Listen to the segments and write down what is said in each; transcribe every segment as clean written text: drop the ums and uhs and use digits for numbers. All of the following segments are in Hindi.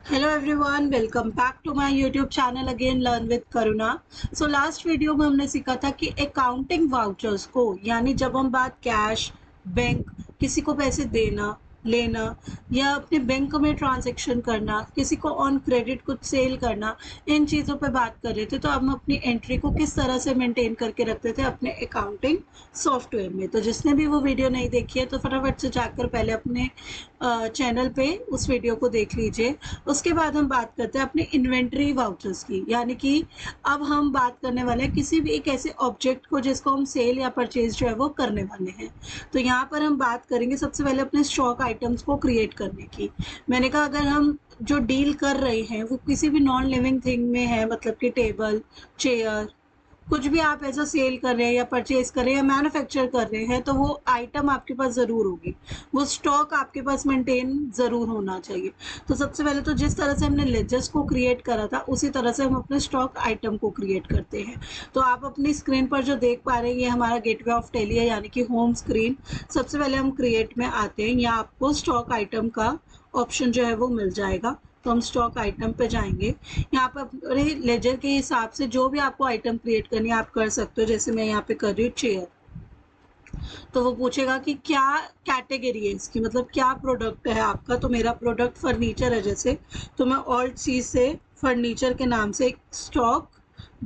Hello everyone, welcome back to my YouTube channel again learn with Karuna. So last video में हमने सीखा था कि अकाउंटिंग वाउचर्स को, यानी जब हम बात कैश, बैंक, किसी को पैसे देना लेना या अपने बैंक में ट्रांजैक्शन करना, किसी को ऑन क्रेडिट कुछ सेल करना, इन चीज़ों पे बात कर रहे थे। तो हम अपनी एंट्री को किस तरह से मेंटेन करके रखते थे अपने अकाउंटिंग सॉफ्टवेयर में। तो जिसने भी वो वीडियो नहीं देखी है तो फटाफट से जाकर पहले अपने चैनल पे उस वीडियो को देख लीजिए। उसके बाद हम बात करते हैं अपने इन्वेंट्री वाउचर्स की, यानी कि अब हम बात करने वाले हैं किसी भी एक ऐसे ऑब्जेक्ट को जिसको हम सेल या परचेज जो है वो करने वाले हैं। तो यहाँ पर हम बात करेंगे सबसे पहले अपने स्टॉक आइटम्स को क्रिएट करने की। मैंने कहा अगर हम जो डील कर रहे हैं वो किसी भी नॉन लिविंग थिंग में है, मतलब कि टेबल, चेयर, कुछ भी आप ऐसा सेल कर रहे हैं या परचेज कर रहे हैं या मैन्युफैक्चर कर रहे हैं तो वो आइटम आपके पास ज़रूर होगी, वो स्टॉक आपके पास मेंटेन ज़रूर होना चाहिए। तो सबसे पहले तो जिस तरह से हमने लेजर्स को क्रिएट करा था उसी तरह से हम अपने स्टॉक आइटम को क्रिएट करते हैं। तो आप अपनी स्क्रीन पर जो देख पा रहे हैं ये हमारा गेटवे ऑफ टैली है, यानी कि होम स्क्रीन। सबसे पहले हम क्रिएट में आते हैं, यहाँ आपको स्टॉक आइटम का ऑप्शन जो है वो मिल जाएगा। तो हम स्टॉक आइटम पे जाएंगे, यहाँ पर अपने लेजर के हिसाब से जो भी आपको आइटम क्रिएट करनी है आप कर सकते हो। जैसे मैं यहाँ पे कर रही हूँ चेयर, तो वो पूछेगा कि क्या कैटेगरी है इसकी, मतलब क्या प्रोडक्ट है आपका। तो मेरा प्रोडक्ट फर्नीचर है जैसे, तो मैं ऑल्ट सी से फर्नीचर के नाम से एक स्टॉक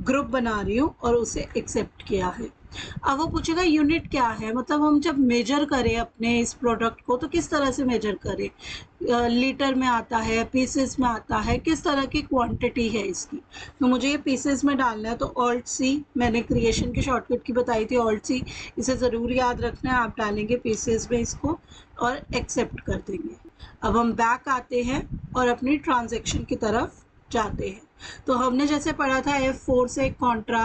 ग्रुप बना रही हूँ और उसे एक्सेप्ट किया है। अब वो पूछेगा यूनिट क्या है, मतलब हम जब मेजर करें अपने इस प्रोडक्ट को तो किस तरह से मेजर करें, लीटर में आता है, पीसेस में आता है, किस तरह की क्वांटिटी है इसकी। तो मुझे ये पीसेस में डालना है, तो ऑल्ट सी, मैंने क्रिएशन की शॉर्टकट की बताई थी ऑल्ट सी, इसे ज़रूर याद रखना है। आप डालेंगे पीसेस में इसको और एक्सेप्ट कर देंगे। अब हम बैक आते हैं और अपनी ट्रांजैक्शन की तरफ जाते हैं। तो हमने जैसे पढ़ा था F4 से कॉन्ट्रा,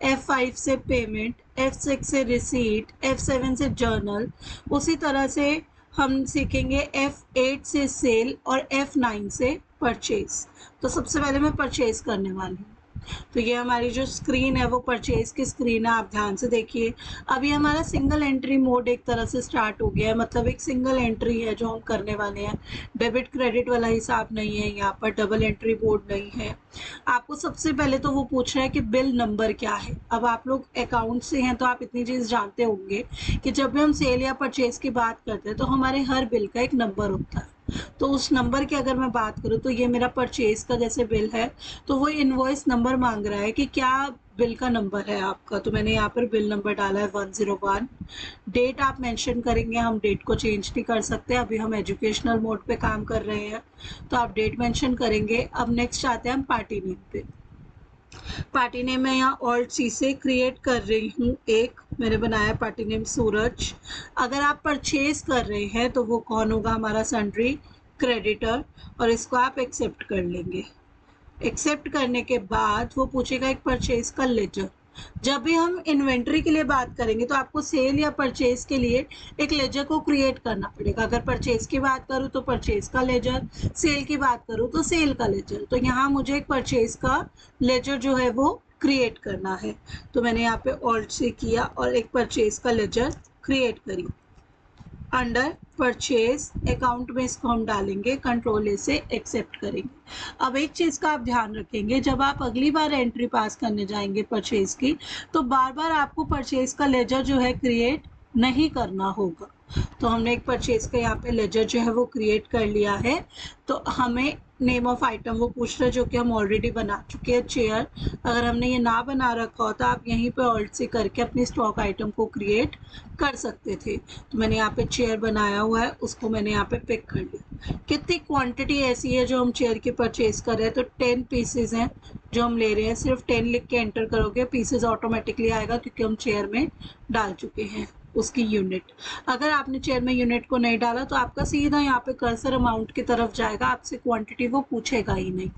F5 से पेमेंट, F6 से रिसीट, F7 से जर्नल, उसी तरह से हम सीखेंगे F8 से सेल और F9 से परचेज। तो सबसे पहले मैं परचेज करने वाली हूँ। तो ये हमारी जो स्क्रीन है वो परचेज की स्क्रीन है, आप ध्यान से देखिए। अभी हमारा सिंगल एंट्री मोड एक तरह से स्टार्ट हो गया है, मतलब एक सिंगल एंट्री है जो हम करने वाले हैं। डेबिट क्रेडिट वाला हिसाब नहीं है, यहाँ पर डबल एंट्री बोर्ड नहीं है। आपको सबसे पहले तो वो पूछ रहा है कि बिल नंबर क्या है। अब आप लोग अकाउंट से हैं तो आप इतनी चीज़ जानते होंगे कि जब भी हम सेल या परचेज की बात करते हैं तो हमारे हर बिल का एक नंबर होता है। तो उस नंबर की अगर मैं बात करूँ तो ये मेरा परचेज का जैसे बिल है, तो वो इनवॉइस नंबर मांग रहा है कि क्या बिल का नंबर है आपका। तो मैंने यहाँ पर बिल नंबर डाला है 101। डेट आप मेंशन करेंगे, हम डेट को चेंज नहीं कर सकते, अभी हम एजुकेशनल मोड पे काम कर रहे हैं तो आप डेट मेंशन करेंगे। अब नेक्स्ट आते हैं हम पार्टी नेम पे। पार्टी नेम मैं यहाँ ऑल्ट सी से क्रिएट कर रही हूँ, एक मैंने बनाया पार्टी नेम सूरज। अगर आप परचेज कर रहे हैं तो वो कौन होगा, हमारा सन्ड्री क्रेडिटर, और इसको आप एक्सेप्ट कर लेंगे। एक्सेप्ट करने के बाद वो पूछेगा एक परचेज का लेजर। जब भी हम इन्वेंट्री के लिए बात करेंगे तो आपको सेल या परचेज के लिए एक लेजर को क्रिएट करना पड़ेगा। अगर परचेज की बात करूँ तो परचेज का लेजर, सेल की बात करूँ तो सेल का लेजर। तो यहाँ मुझे एक परचेज का लेजर जो है वो क्रिएट करना है, तो मैंने यहाँ पे ऑल्ट से किया और एक परचेज का लेजर क्रिएट करी। अंडर परचेज अकाउंट में इसको हम डालेंगे, कंट्रोल ए से एक्सेप्ट करेंगे। अब एक चीज़ का आप ध्यान रखेंगे, जब आप अगली बार एंट्री पास करने जाएंगे परचेज की तो बार बार आपको परचेज का लेजर जो है क्रिएट नहीं करना होगा। तो हमने एक परचेज का यहाँ पे लेजर जो है वो क्रिएट कर लिया है। तो हमें नेम ऑफ आइटम वो पूछ रहे हैं जो कि हम ऑलरेडी बना चुके हैं, चेयर। अगर हमने ये ना बना रखा हो तो आप यहीं पे ऑल्ट से करके अपनी स्टॉक आइटम को क्रिएट कर सकते थे। तो मैंने यहाँ पे चेयर बनाया हुआ है, उसको मैंने यहाँ पे पिक कर लिया। कितनी क्वांटिटी ऐसी है जो हम चेयर की परचेज कर रहे हैं, तो 10 पीसेज हैं जो हम ले रहे हैं। सिर्फ 10 लिख के एंटर करोगे, पीसेज ऑटोमेटिकली आएगा क्योंकि हम चेयर में डाल चुके हैं उसकी यूनिट। अगर आपने चेयर में यूनिट को नहीं डाला तो आपका सीधा यहाँ पे कर्सर अमाउंट की तरफ जाएगा, आपसे क्वांटिटी वो पूछेगा ही नहीं।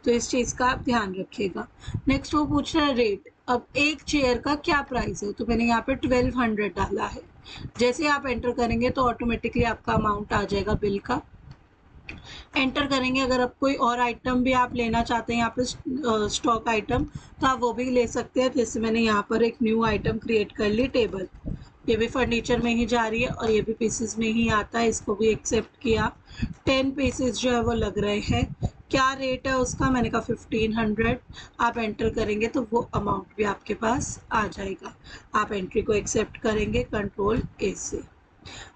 तो इस चीज़ का आप ध्यान रखिएगा। नेक्स्ट वो पूछ रहा है रेट। अब एक चेयर का क्या प्राइस है, तो मैंने यहाँ पे 1200 डाला है। जैसे आप एंटर करेंगे तो ऑटोमेटिकली आपका अमाउंट आ जाएगा बिल का। एंटर करेंगे, अगर आप कोई और आइटम भी आप लेना चाहते हैं यहाँ पे स्टॉक आइटम तो आप वो भी ले सकते हैं। जैसे मैंने यहाँ पर एक न्यू आइटम क्रिएट कर ली, टेबल। ये भी फर्नीचर में ही जा रही है और ये भी पीसेस में ही आता है, इसको भी एक्सेप्ट किया। 10 पीसेस जो है वो लग रहे हैं। क्या रेट है उसका, मैंने कहा 1500। आप एंटर करेंगे तो वो अमाउंट भी आपके पास आ जाएगा। आप एंट्री को एक्सेप्ट करेंगे कंट्रोल ए से।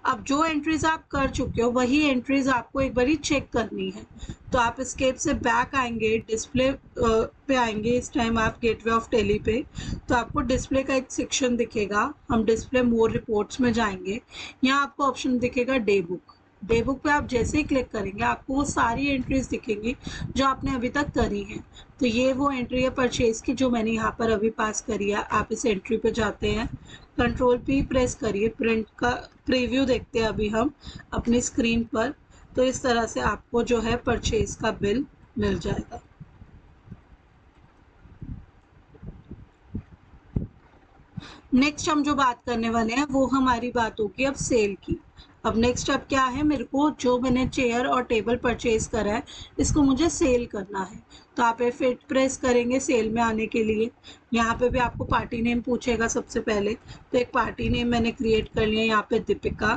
अब जो एंट्रीज आप कर चुके हो वही एंट्रीज आपको एक बारी चेक करनी है। तो आप एस्केप से बैक आएंगे, डिस्प्ले पे आएंगे। इस टाइम आप गेटवे ऑफ टेली पे, तो आपको डिस्प्ले का एक सेक्शन दिखेगा। हम डिस्प्ले मोर रिपोर्ट्स में जाएंगे। यहाँ आपको ऑप्शन दिखेगा डे बुक। डे बुक पे आप जैसे ही क्लिक करेंगे आपको वो सारी एंट्रीज दिखेंगी जो आपने अभी तक करी हैं। तो ये वो एंट्री है परचेज की जो मैंने यहाँ पर अभी पास करी है। आप इस एंट्री पे जाते हैं, कंट्रोल पी प्रेस करिए, प्रिंट का प्रीव्यू देखते हैं अभी हम अपनी स्क्रीन पर। तो इस तरह से आपको जो है परचेज का बिल मिल जाएगा। नेक्स्ट हम जो बात करने वाले हैं वो हमारी बात होगी अब सेल की। अब नेक्स्ट अब क्या है, मेरे को जो मैंने चेयर और टेबल परचेज करा है इसको मुझे सेल करना है। तो आप F8 प्रेस करेंगे सेल में आने के लिए। यहाँ पे भी आपको पार्टी नेम पूछेगा सबसे पहले। तो एक पार्टी नेम मैंने क्रिएट कर लिया। यहाँ पे दीपिका।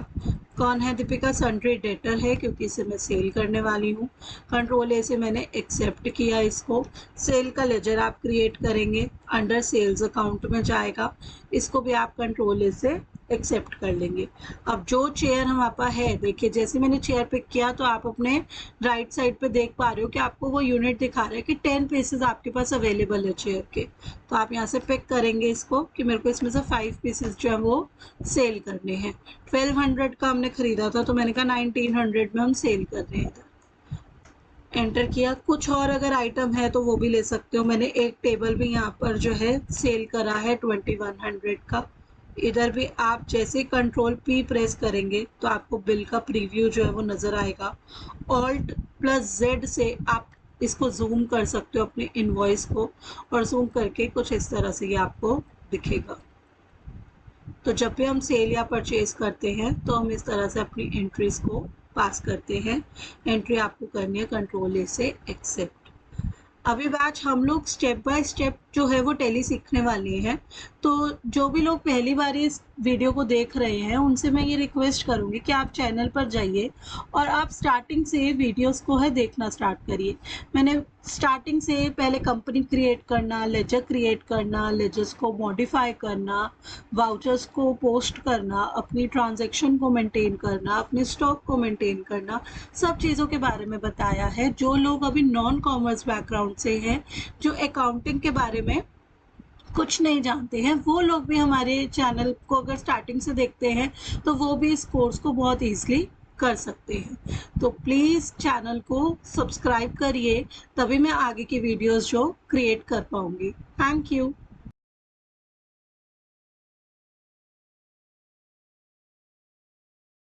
कौन है दीपिका? सन्ड्री डेटर है क्योंकि इसे मैं सेल करने वाली हूँ। कंट्रोल ए से मैंने एक्सेप्ट किया इसको। सेल का लेजर आप क्रिएट करेंगे, अंडर सेल्स अकाउंट में जाएगा। इसको भी आप कंट्रोल ए से एक्सेप्ट कर लेंगे। अब जो चेयर हमारे पास है, देखिए जैसे मैंने चेयर पिक किया तो आप अपने राइट साइड पे देख पा रहे हो कि आपको वो यूनिट दिखा रहा है कि 10 पीसेस आपके पास अवेलेबल है चेयर के। तो आप यहाँ से पिक करेंगे इसको कि मेरे को इसमें से 5 पीसेस जो है वो सेल करने हैं। 1200 का हमने खरीदा था तो मैंने कहा 1900 में हम सेल कर रहे हैं। एंटर किया। कुछ और अगर आइटम है तो वो भी ले सकते हो। मैंने एक टेबल भी यहाँ पर जो है सेल करा है 2100 का। इधर भी आप जैसे ही कंट्रोल पी प्रेस करेंगे तो आपको बिल का प्रीव्यू जो है वो नज़र आएगा। ऑल्ट प्लस जेड से आप इसको जूम कर सकते हो अपने इनवॉइस को, और जूम करके कुछ इस तरह से ये आपको दिखेगा। तो जब भी हम सेल या परचेज करते हैं तो हम इस तरह से अपनी एंट्रीज को पास करते हैं। एंट्री आपको करनी है कंट्रोल ए से एक्सेप्ट। अभी बैच हम लोग स्टेप बाय स्टेप जो है वो टैली सीखने वाले हैं। तो जो भी लोग पहली बार इस वीडियो को देख रहे हैं उनसे मैं ये रिक्वेस्ट करूँगी कि आप चैनल पर जाइए और आप स्टार्टिंग से वीडियोस को है देखना स्टार्ट करिए। मैंने स्टार्टिंग से पहले कंपनी क्रिएट करना, लेजर क्रिएट करना, लेजर्स को मॉडिफाई करना, वाउचर्स को पोस्ट करना, अपनी ट्रांजैक्शन को मेंटेन करना, अपने स्टॉक को मेंटेन करना, सब चीज़ों के बारे में बताया है। जो लोग अभी नॉन कॉमर्स बैकग्राउंड से हैं, जो अकाउंटिंग के बारे में कुछ नहीं जानते हैं, वो लोग भी हमारे चैनल को अगर स्टार्टिंग से देखते हैं तो वो भी इस कोर्स को बहुत ईजिली कर सकते हैं। तो प्लीज़ चैनल को सब्सक्राइब करिए, तभी मैं आगे की वीडियोस जो क्रिएट कर पाऊँगी। Thank you.